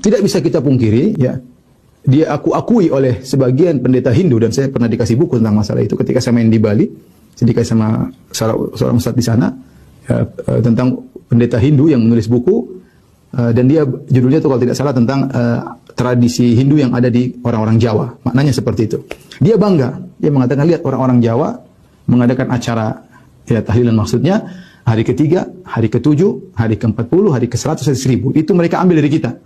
tidak bisa kita pungkiri, ya, dia akui oleh sebagian pendeta Hindu, dan saya pernah dikasih buku tentang masalah itu ketika saya main di Bali. Saya dikasih sama seorang ustadz di sana, ya, tentang pendeta Hindu yang menulis buku, dan dia judulnya itu kalau tidak salah tentang tradisi Hindu yang ada di orang-orang Jawa. Maknanya seperti itu. Dia bangga, dia mengatakan, lihat orang-orang Jawa mengadakan acara, ya, tahlilan maksudnya hari ketiga, hari ke-7, hari ke-40, hari ke-100, hari 1000. Itu mereka ambil dari kita.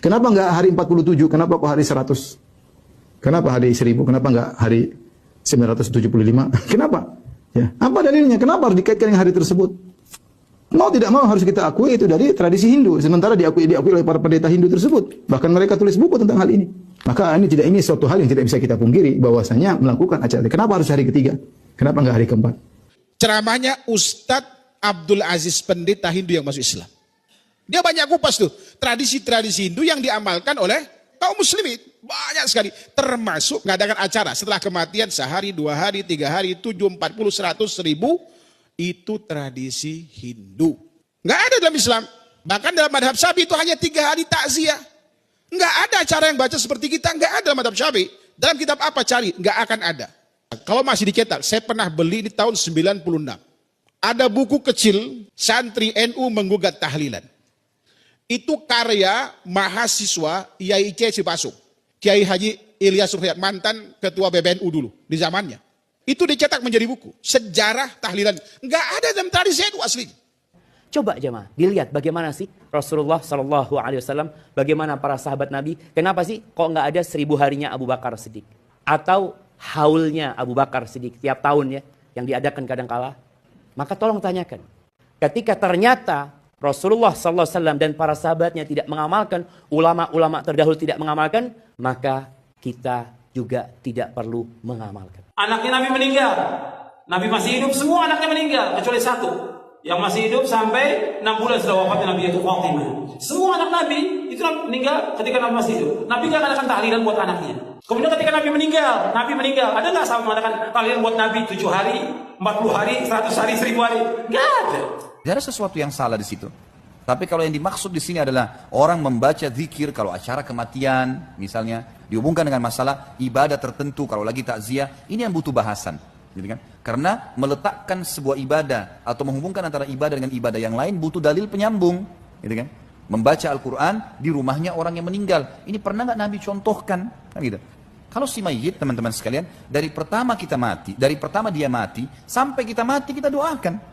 Kenapa enggak hari 47? Kenapa kok hari 100? Kenapa hari 1000? Kenapa enggak hari 975? Kenapa? Ya, apa dalilnya? Kenapa harus dikaitkan dengan hari tersebut? Mau tidak mau harus kita akui itu dari tradisi Hindu. Sementara diakui oleh para pendeta Hindu tersebut. Bahkan mereka tulis buku tentang hal ini. Maka ini suatu hal yang tidak bisa kita pungkiri bahwasanya melakukan acara. Kenapa harus hari ketiga? Kenapa enggak hari keempat? Ceramahnya Ustadz Abdul Aziz, pendeta Hindu yang masuk Islam. Dia banyak kupas tuh tradisi-tradisi Hindu yang diamalkan oleh kaum muslimin. Banyak sekali. Termasuk mengadakan acara setelah kematian sehari, 2 hari, 3 hari, 7, 40, 100, 1000. Itu tradisi Hindu. Nggak ada dalam Islam. Bahkan dalam madhab Syafi'i itu hanya 3 hari takziah. Nggak ada cara yang baca seperti kita. Nggak ada dalam madhab Syafi'i. Dalam kitab apa cari? Nggak akan ada. Kalau masih dicetak, saya pernah beli di tahun 96. Ada buku kecil, santri NU menggugat tahlilan. Itu karya mahasiswa IAIC Cipasung. Kiai Haji Ilyas Ruhyat, mantan ketua BBNU dulu di zamannya. Itu dicetak menjadi buku. Sejarah tahlilan. Enggak ada dalam tradisi NU asli. Coba jemaah, dilihat bagaimana sih Rasulullah SAW, bagaimana para sahabat Nabi. Kenapa sih kok nggak ada 1000 harinya Abu Bakar Siddiq? Atau haulnya Abu Bakar Siddiq tiap tahun, ya, yang diadakan kadang-kala. Maka tolong tanyakan. Ketika ternyata Rasulullah SAW dan para sahabatnya tidak mengamalkan, ulama-ulama terdahulu tidak mengamalkan, maka kita juga tidak perlu mengamalkan. Anaknya Nabi meninggal, Nabi masih hidup, semua anaknya meninggal kecuali satu yang masih hidup sampai 6 bulan setelah wafatnya Nabi, yaitu Fatimah. Semua anak Nabi itu meninggal ketika Nabi masih hidup. Nabi gak mengadakan tahlilan buat anaknya. Kemudian ketika Nabi meninggal, ada nggak sahabat mengadakan tahlilan buat Nabi 7 hari, 40 hari, 100 hari, 1000 hari? Nggak ada. Tidak ada sesuatu yang salah di situ. Tapi kalau yang dimaksud di sini adalah orang membaca zikir kalau acara kematian, misalnya dihubungkan dengan masalah ibadah tertentu, kalau lagi takziah, ini yang butuh bahasan, gitu kan? Karena meletakkan sebuah ibadah atau menghubungkan antara ibadah dengan ibadah yang lain butuh dalil penyambung, gitu kan? Membaca Al-Quran di rumahnya orang yang meninggal, ini pernah nggak Nabi contohkan? Kan gitu. Kalau si mayit, teman-teman sekalian, dari pertama dia mati, sampai kita mati kita doakan.